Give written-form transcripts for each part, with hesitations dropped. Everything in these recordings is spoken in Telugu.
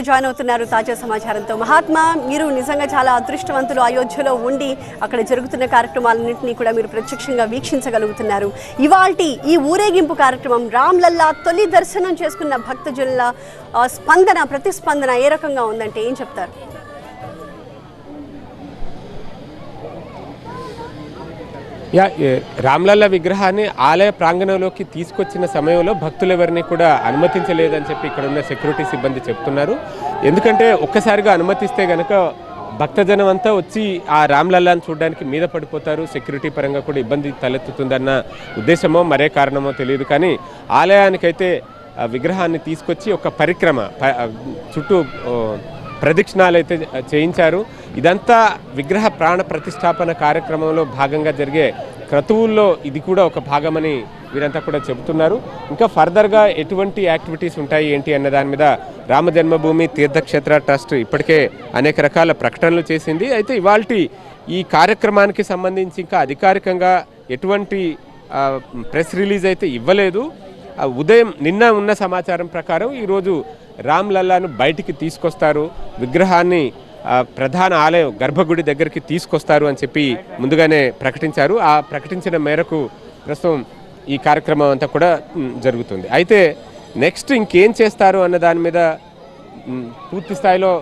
జాయిన్ అవుతున్నారు తాజా సమాచారంతో. మహాత్మా, మీరు నిజంగా చాలా అదృష్టవంతులు. అయోధ్యలో ఉండి అక్కడ జరుగుతున్న కార్యక్రమాలన్నింటినీ కూడా మీరు ప్రత్యక్షంగా వీక్షించగలుగుతున్నారు. ఇవాల్టి ఈ ఊరేగింపు కార్యక్రమం, రామ్లల్లా తొలి దర్శనం చేసుకున్న భక్తజనుల ప్రతిస్పందన ఏ రకంగా ఉందంటే ఏం చెప్తారు? రామ్లల్లా విగ్రహాన్ని ఆలయ ప్రాంగణంలోకి తీసుకొచ్చిన సమయంలో భక్తులు ఎవరిని కూడా అనుమతించలేదని చెప్పి ఇక్కడ ఉన్న సెక్యూరిటీ సిబ్బంది చెప్తున్నారు. ఎందుకంటే ఒక్కసారిగా అనుమతిస్తే గనక భక్తజనం అంతా వచ్చి ఆ రామ్లల్లాని చూడడానికి మీద పడిపోతారు, సెక్యూరిటీ పరంగా కూడా ఇబ్బంది తలెత్తుతుందన్న ఉద్దేశమో మరే కారణమో తెలియదు. కానీ ఆలయానికైతే విగ్రహాన్ని తీసుకొచ్చి ఒక పరిక్రమ చుట్టూ ప్రదక్షిణాలు అయితే చేయించారు. ఇదంతా విగ్రహ ప్రాణ ప్రతిష్టాపన కార్యక్రమంలో భాగంగా జరిగే క్రతువుల్లో ఇది కూడా ఒక భాగమని వీరంతా కూడా చెబుతున్నారు. ఇంకా ఫర్దర్గా ఎటువంటి యాక్టివిటీస్ ఉంటాయి ఏంటి అన్న దాని మీద రామ జన్మభూమి తీర్థక్షేత్ర ట్రస్ట్ ఇప్పటికే అనేక రకాల ప్రకటనలు చేసింది. అయితే ఇవాల్టి ఈ కార్యక్రమానికి సంబంధించి ఇంకా అధికారికంగా ఎటువంటి ప్రెస్ రిలీజ్ అయితే ఇవ్వలేదు. ఉదయం నిన్న ఉన్న సమాచారం ప్రకారం ఈరోజు రామ్లల్లాను బయటికి తీసుకొస్తారు, విగ్రహాన్ని ప్రధాన ఆలయం గర్భగుడి దగ్గరికి తీసుకొస్తారు అని చెప్పి ముందుగానే ప్రకటించారు. ఆ ప్రకటించిన మేరకు ప్రస్తుతం ఈ కార్యక్రమం అంతా కూడా జరుగుతుంది. అయితే నెక్స్ట్ ఇంకేం చేస్తారు అన్న దాని మీద పూర్తి స్థాయిలో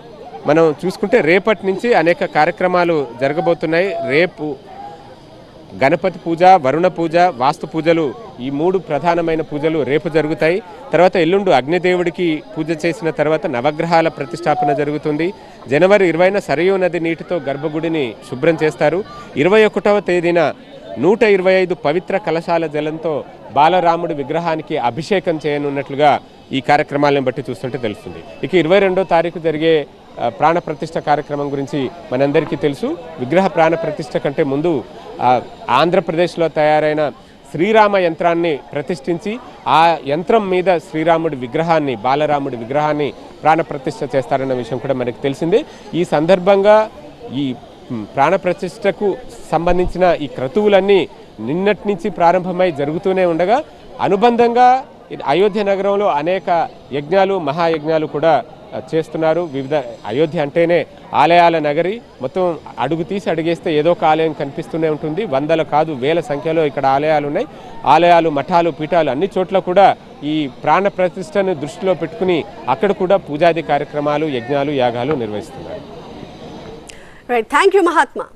మనం చూసుకుంటే రేపటి నుంచి అనేక కార్యక్రమాలు జరగబోతున్నాయి. రేపు గణపతి పూజ, వరుణ పూజ, వాస్తు పూజలు, ఈ మూడు ప్రధానమైన పూజలు రేపు జరుగుతాయి. తర్వాత ఎల్లుండు అగ్నిదేవుడికి పూజ చేసిన తర్వాత నవగ్రహాల ప్రతిష్టాపన జరుగుతుంది. జనవరి 20న సరయూ నది నీటితో గర్భగుడిని శుభ్రం చేస్తారు. 21వ తేదీన 125 పవిత్ర కలశాల జలంతో బాలరాముడి విగ్రహానికి అభిషేకం చేయనున్నట్లుగా ఈ కార్యక్రమాలను బట్టి చూస్తుంటే తెలుస్తుంది. ఇక 22వ తారీఖు జరిగే ప్రాణ ప్రతిష్ఠ కార్యక్రమం గురించి మనందరికీ తెలుసు. విగ్రహ ప్రాణ ప్రతిష్ఠ కంటే ముందు ఆంధ్రప్రదేశ్లో తయారైన శ్రీరామ యంత్రాన్ని ప్రతిష్ఠించి ఆ యంత్రం మీద శ్రీరాముడి విగ్రహాన్ని, బాలరాముడి విగ్రహాన్ని ప్రాణ ప్రతిష్ఠ చేస్తారన్న విషయం కూడా మనకు తెలిసిందే. ఈ సందర్భంగా ఈ ప్రాణ ప్రతిష్ఠకు సంబంధించిన ఈ క్రతువులన్నీ నిన్నటి నుంచి ప్రారంభమై జరుగుతూనే ఉండగా అనుబంధంగా అయోధ్య నగరంలో అనేక యజ్ఞాలు, మహాయజ్ఞాలు కూడా చేస్తున్నారు. వివిధ అయోధ్య అంటేనే ఆలయాల నగరి. మొత్తం అడుగు తీసి అడిగేస్తే ఏదో ఒక ఆలయం కనిపిస్తూనే ఉంటుంది. వందల కాదు వేల సంఖ్యలో ఇక్కడ ఆలయాలు ఉన్నాయి. ఆలయాలు, మఠాలు, పీఠాలు అన్ని చోట్ల కూడా ఈ ప్రాణ ప్రతిష్టను దృష్టిలో పెట్టుకుని అక్కడ కూడా పూజాది కార్యక్రమాలు, యజ్ఞాలు, యాగాలు నిర్వహిస్తున్నారు. Thank you Mahatma.